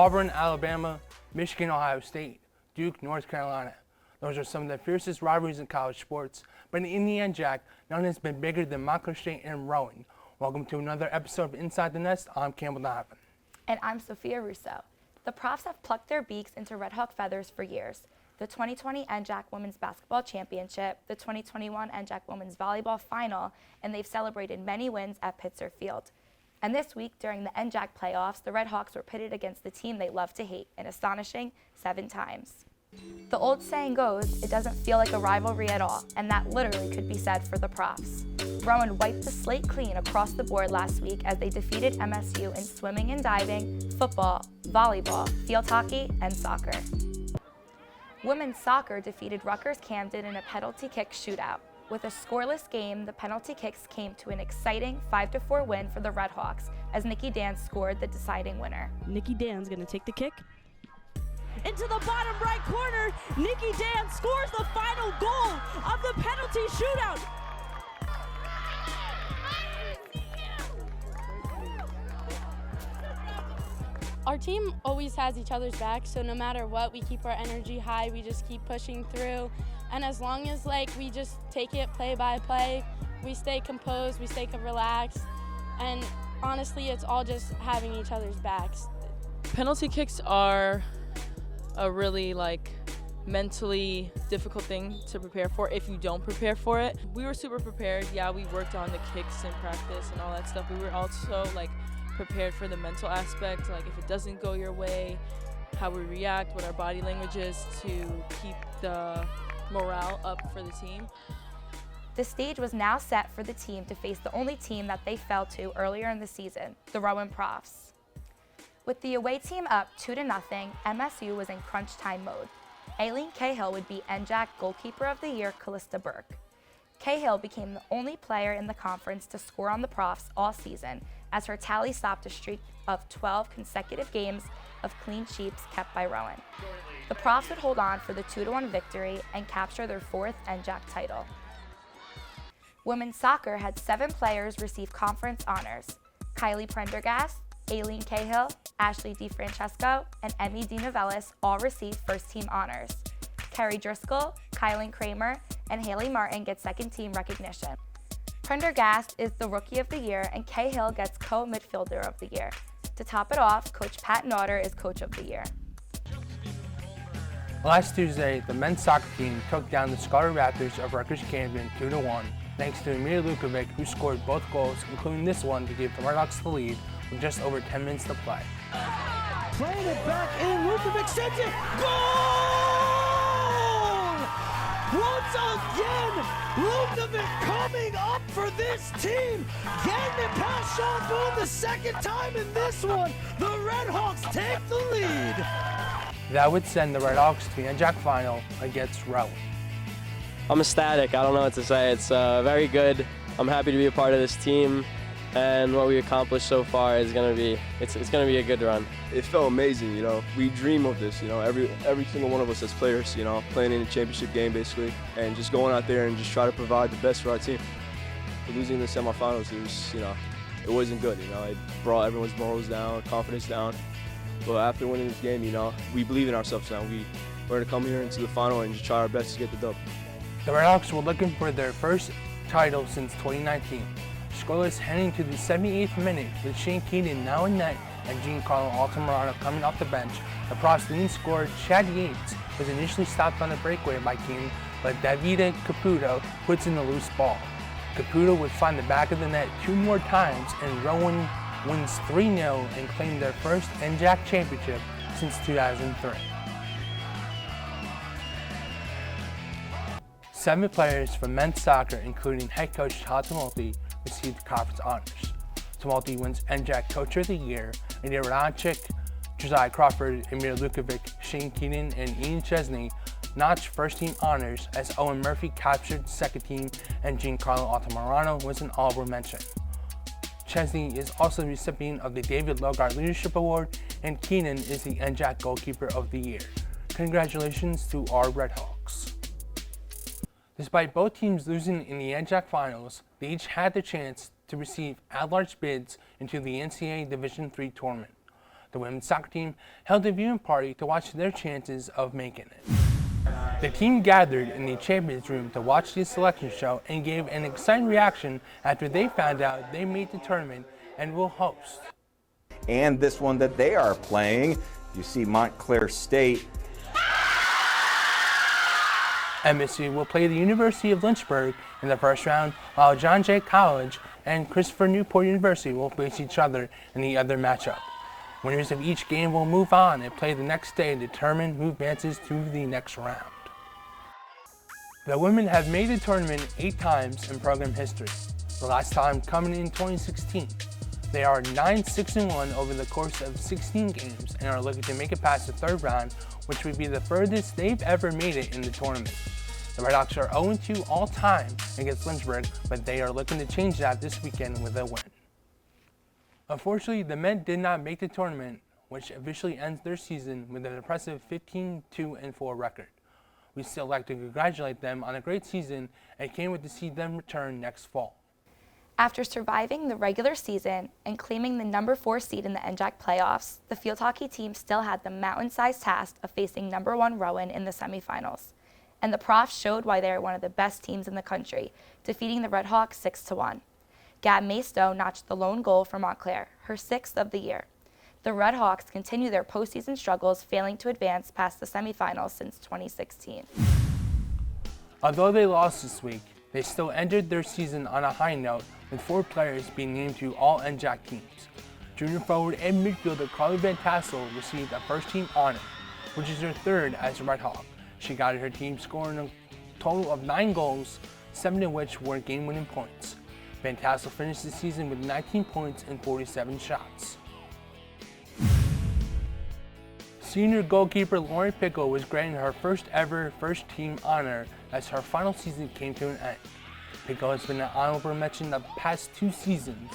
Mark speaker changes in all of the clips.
Speaker 1: Auburn, Alabama, Michigan, Ohio State, Duke, North Carolina. Those are some of the fiercest rivalries in college sports, but in the NJAC, none has been bigger than Montclair State and rowing. Welcome to another episode of Inside the Nest. I'm Campbell, Donovan.
Speaker 2: And I'm Sofia, Russo. The Profs have plucked their beaks into Red Hawk feathers for years. The 2020 NJAC Women's Basketball Championship, the 2021 NJAC Women's Volleyball Final, and they've celebrated many wins at Pitzer Field. And this week, during the NJAC playoffs, the Red Hawks were pitted against the team they love to hate, an astonishing 7 times. The old saying goes, it doesn't feel like a rivalry at all, and that literally could be said for the Profs. Rowan wiped the slate clean across the board last week as they defeated MSU in swimming and diving, football, volleyball, field hockey, and soccer. Women's soccer defeated Rutgers-Camden in a penalty kick shootout. With a scoreless game, the penalty kicks came to an exciting 5-4 win for the Red Hawks as Nikki Danz scored the deciding winner.
Speaker 3: Nikki Danz gonna take the kick. Into the bottom right corner, Nikki Danz scores the final goal of the penalty shootout.
Speaker 4: Our team always has each other's back, so no matter what, we keep our energy high, we just keep pushing through. And as long as we just take it play by play, we stay composed, we stay relaxed, and honestly, it's all just having each other's backs.
Speaker 5: Penalty kicks are a really mentally difficult thing to prepare for if you don't prepare for it. We were super prepared. Yeah, we worked on the kicks in practice and all that stuff. We were also prepared for the mental aspect, if it doesn't go your way, how we react, what our body language is to keep the morale up for the team.
Speaker 2: The stage was now set for the team to face the only team that they fell to earlier in the season, the Rowan Profs. With the away team up 2-0, MSU was in crunch time mode. Aileen Cahill would beat NJAC Goalkeeper of the Year Callista Burke. Cahill became the only player in the conference to score on the Profs all season, as her tally stopped a streak of 12 consecutive games of clean sheets kept by Rowan. The Profs would hold on for the 2-1 victory and capture their 4th NJAC title. Women's soccer had 7 players receive conference honors. Kylie Prendergast, Aileen Cahill, Ashley DiFrancesco, and Emmy DiNovellis all received first-team honors. Kerry Driscoll, Kylan Kramer, and Haley Martin get second-team recognition. Prendergast is the Rookie of the Year, and Cahill gets Co-Midfielder of the Year. To top it off, Coach Pat Naughter is Coach of the Year.
Speaker 1: Last Tuesday, the men's soccer team took down the Scarlet Raptors of Rutgers-Camden 2-1, thanks to Amir Williams, who scored both goals, including this one to give the Red Hawks the lead with just over 10 minutes to play.
Speaker 6: Playing it back in, Williams sends it, goal! Once again, Lukovic coming up for this team, getting it past Sean Boone the second time in this one. The Red Hawks take the lead.
Speaker 1: That would send the Red Hawks to the NJAC final against Rowan.
Speaker 7: I'm ecstatic. I don't know what to say. It's very good. I'm happy to be a part of this team, and what we accomplished so far is going to be a good run.
Speaker 8: It felt amazing, We dream of this, Every single one of us as players, playing in a championship game basically, and just going out there and just try to provide the best for our team. For losing the semifinals, it was, it wasn't good, It brought everyone's morals down, confidence down. But after winning this game, we believe in ourselves now. We're going to come here into the final and just try our best to get the dub.
Speaker 1: The Red Hawks were looking for their first title since 2019. Scoreless heading to the 78th minute with Shane Keenan now in net and Giancarlo Altamirano coming off the bench. The Profs lead scorer Chad Yates was initially stopped on the breakaway by Keenan, but Davide Caputo puts in the loose ball. Caputo would find the back of the net 2 more times, and Rowan wins 3-0 and claimed their first NJAC championship since 2003. 7 players from men's soccer, including head coach Todd Tumulty, received conference honors. Tumulty wins NJAC Coach of the Year, and Radonchik, Josiah Crawford, Amir Williams, Shane Keenan, and Ian Chesney notched first-team honors as Owen Murphy captured second team and Giancarlo Altamirano was an honorable mention. Chesney is also the recipient of the David Logart Leadership Award, and Keenan is the NJAC Goalkeeper of the Year. Congratulations to our Red Hawks. Despite both teams losing in the NJAC finals, they each had the chance to receive at-large bids into the NCAA Division III tournament. The women's soccer team held a viewing party to watch their chances of making it. The team gathered in the champions room to watch the selection show and gave an exciting reaction after they found out they made the tournament and will host.
Speaker 9: And this one that they are playing, you see Montclair State.
Speaker 1: MSU will play the University of Lynchburg in the first round, while John Jay College and Christopher Newport University will face each other in the other matchup. Winners of each game will move on and play the next day to determine who advances to the next round. The women have made the tournament 8 times in program history, the last time coming in 2016. They are 9-6-1 over the course of 16 games and are looking to make it past the third round, which would be the furthest they've ever made it in the tournament. The Red Hawks are 0-2 all time against Lynchburg, but they are looking to change that this weekend with a win. Unfortunately, the men did not make the tournament, which officially ends their season with an impressive 15-2-4 record. We still like to congratulate them on a great season and can't wait to see them return next fall.
Speaker 2: After surviving the regular season and claiming the number 4 seed in the NJAC playoffs, the field hockey team still had the mountain-sized task of facing number 1 Rowan in the semifinals. And the Profs showed why they are one of the best teams in the country, defeating the Red Hawks 6-1. Gab Maisto notched the lone goal for Montclair, her 6th of the year. The Red Hawks continue their postseason struggles, failing to advance past the semifinals since 2016.
Speaker 1: Although they lost this week, they still ended their season on a high note, with 4 players being named to all NJAC teams. Junior forward and midfielder Carly Van Tassel received a first-team honor, which is her 3rd as a Red Hawk. She guided her team scoring a total of 9 goals, 7 of which were game-winning points. Van Tassel finished the season with 19 points and 47 shots. Senior goalkeeper Lauren Pickle was granted her first ever first-team honor as her final season came to an end. Pickle has been an honorable mention the past 2 seasons.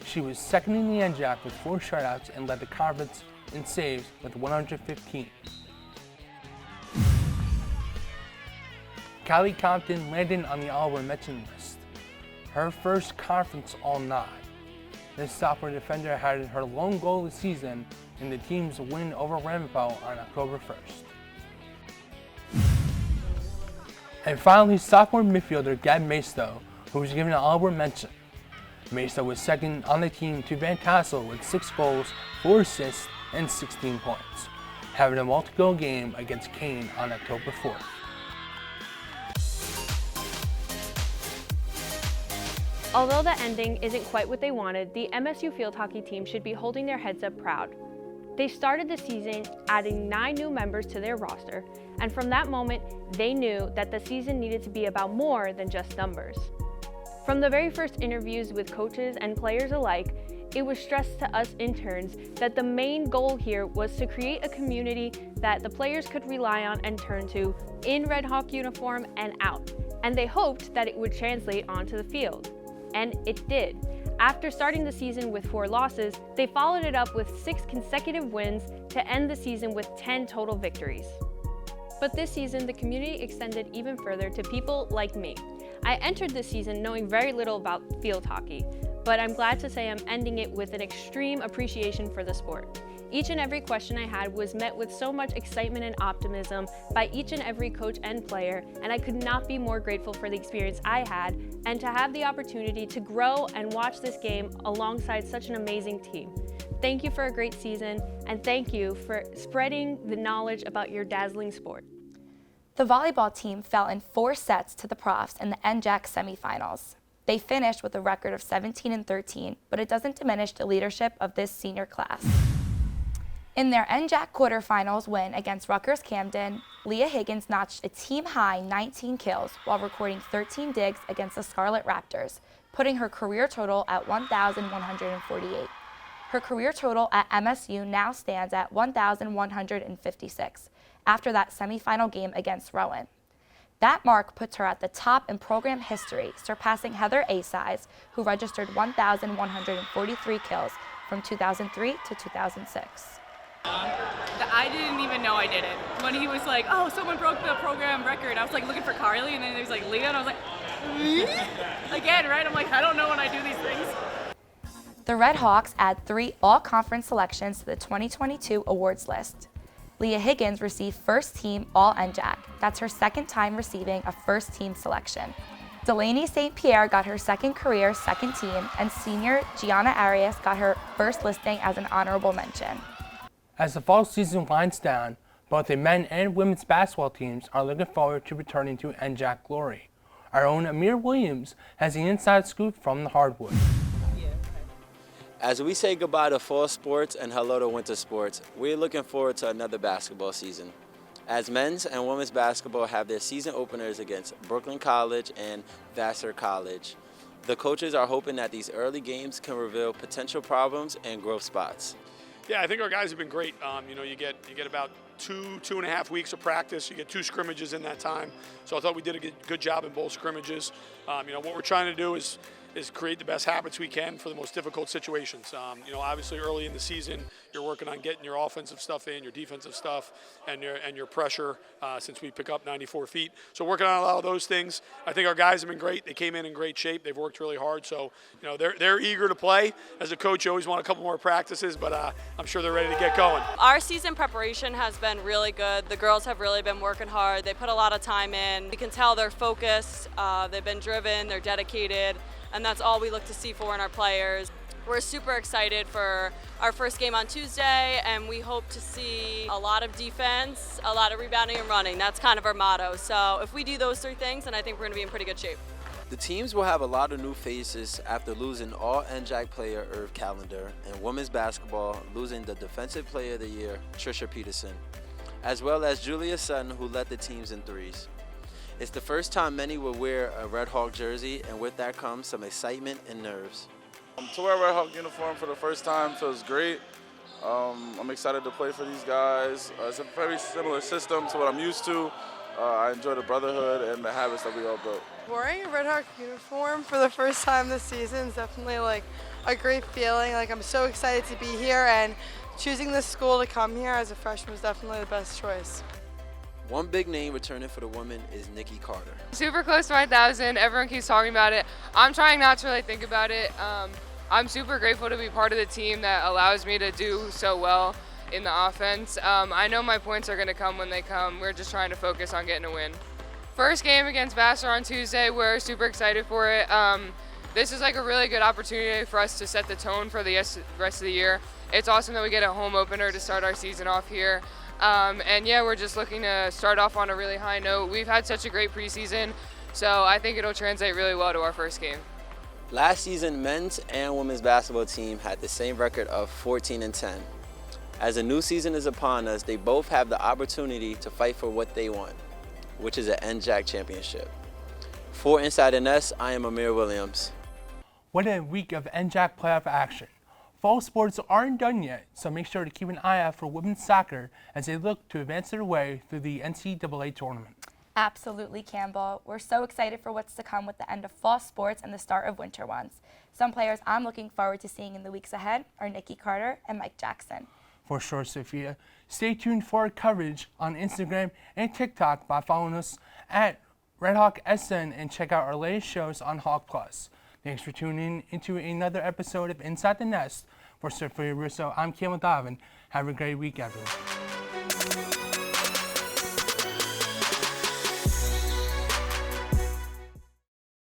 Speaker 1: She was 2nd in the NJAC with 4 shutouts and led the conference in saves with 115. Callie Compton landed on the honorable mention list, her first conference all-nod. This sophomore defender had her lone goal of the season in the team's win over Ramapo on October 1st. And finally, sophomore midfielder Gab Maisto, who was given an honorable mention. Maisto was 2nd on the team to Van Tassel with 6 goals, 4 assists, and 16 points, having a multi-goal game against Kane on October 4th.
Speaker 10: Although the ending isn't quite what they wanted, the MSU field hockey team should be holding their heads up proud. They started the season adding 9 new members to their roster, and from that moment, they knew that the season needed to be about more than just numbers. From the very first interviews with coaches and players alike, it was stressed to us interns that the main goal here was to create a community that the players could rely on and turn to in Red Hawk uniform and out, and they hoped that it would translate onto the field. And it did. After starting the season with 4 losses, they followed it up with 6 consecutive wins to end the season with 10 total victories. But this season, the community extended even further to people like me. I entered this season knowing very little about field hockey, but I'm glad to say I'm ending it with an extreme appreciation for the sport. Each and every question I had was met with so much excitement and optimism by each and every coach and player, and I could not be more grateful for the experience I had and to have the opportunity to grow and watch this game alongside such an amazing team. Thank you for a great season, and thank you for spreading the knowledge about your dazzling sport.
Speaker 2: The volleyball team fell in 4 sets to the Profs in the NJAC semifinals. They finished with a record of 17-13, but it doesn't diminish the leadership of this senior class. In their NJAC quarterfinals win against Rutgers Camden, Leah Higgins notched a team-high 19 kills while recording 13 digs against the Scarlet Raptors, putting her career total at 1,148. Her career total at MSU now stands at 1,156 after that semifinal game against Rowan. That mark puts her at the top in program history, surpassing Heather Asize, who registered 1,143 kills from 2003 to 2006.
Speaker 11: I didn't even know I did it. When he was like, oh, someone broke the program record, I was like looking for Carly, and then there was like Leah, and I was like, again, right? I'm like, I don't know when I do these things.
Speaker 2: The Red Hawks add 3 all-conference selections to the 2022 awards list. Leah Higgins received first team All-NJAC. That's her second time receiving a first team selection. Delaney St. Pierre got her second career second team, and senior Gianna Arias got her first listing as an honorable mention.
Speaker 1: As the fall season winds down, both the men and women's basketball teams are looking forward to returning to NJAC glory. Our own Amir Williams has the inside scoop from the hardwood.
Speaker 12: As we say goodbye to fall sports and hello to winter sports, we're looking forward to another basketball season. As men's and women's basketball have their season openers against Brooklyn College and Vassar College, the coaches are hoping that these early games can reveal potential problems and growth spots.
Speaker 13: Yeah, I think our guys have been great. You get about 2.5 weeks of practice. You get 2 scrimmages in that time. So I thought we did a good job in both scrimmages. What we're trying to do is create the best habits we can for the most difficult situations. Obviously early in the season, you're working on getting your offensive stuff in, your defensive stuff, and your pressure since we pick up 94 feet. So working on a lot of those things. I think our guys have been great. They came in great shape. They've worked really hard. So, they're eager to play. As a coach, you always want a couple more practices, but I'm sure they're ready to get going.
Speaker 14: Our season preparation has been really good. The girls have really been working hard. They put a lot of time in. You can tell they're focused. They've been driven. They're dedicated. And that's all we look to see for in our players. We're super excited for our first game on Tuesday, and we hope to see a lot of defense, a lot of rebounding and running. That's kind of our motto. So if we do those 3 things, then I think we're going to be in pretty good shape.
Speaker 12: The teams will have a lot of new faces after losing All-NJAC player Irv Callender, and women's basketball losing the Defensive Player of the Year, Trisha Peterson, as well as Julia Sutton, who led the teams in threes. It's the first time many will wear a Red Hawk jersey, and with that comes some excitement and nerves.
Speaker 15: To wear a Red Hawk uniform for the first time feels great. I'm excited to play for these guys. It's a very similar system to what I'm used to. I enjoy the brotherhood and the habits that we all built.
Speaker 16: Wearing a Red Hawk uniform for the first time this season is definitely a great feeling. I'm so excited to be here, and choosing this school to come here as a freshman was definitely the best choice.
Speaker 12: One big name returning for the women is Nikki Carter.
Speaker 17: Super close to 1,000. Everyone keeps talking about it. I'm trying not to really think about it. I'm super grateful to be part of the team that allows me to do so well in the offense. I know my points are going to come when they come. We're just trying to focus on getting a win. First game against Vassar on Tuesday. We're super excited for it. This is a really good opportunity for us to set the tone for the rest of the year. It's awesome that we get a home opener to start our season off here. We're just looking to start off on a really high note. We've had such a great preseason, so I think it'll translate really well to our first game.
Speaker 12: Last season, men's and women's basketball team had the same record of 14-10. As a new season is upon us, they both have the opportunity to fight for what they want, which is an NJAC championship. For Inside the Nest, I am Amir Williams.
Speaker 1: What a week of NJAC playoff action. Fall sports aren't done yet, so make sure to keep an eye out for women's soccer as they look to advance their way through the NCAA tournament.
Speaker 2: Absolutely, Campbell. We're so excited for what's to come with the end of fall sports and the start of winter ones. Some players I'm looking forward to seeing in the weeks ahead are Nikki Carter and Mike Jackson.
Speaker 1: For sure, Sofia. Stay tuned for our coverage on Instagram and TikTok by following us at RedHawkSN and check out our latest shows on Hawk Plus. Thanks for tuning in into another episode of Inside the Nest. For Sofia Russo, I'm Campbell Donovan. Have a great week, everyone.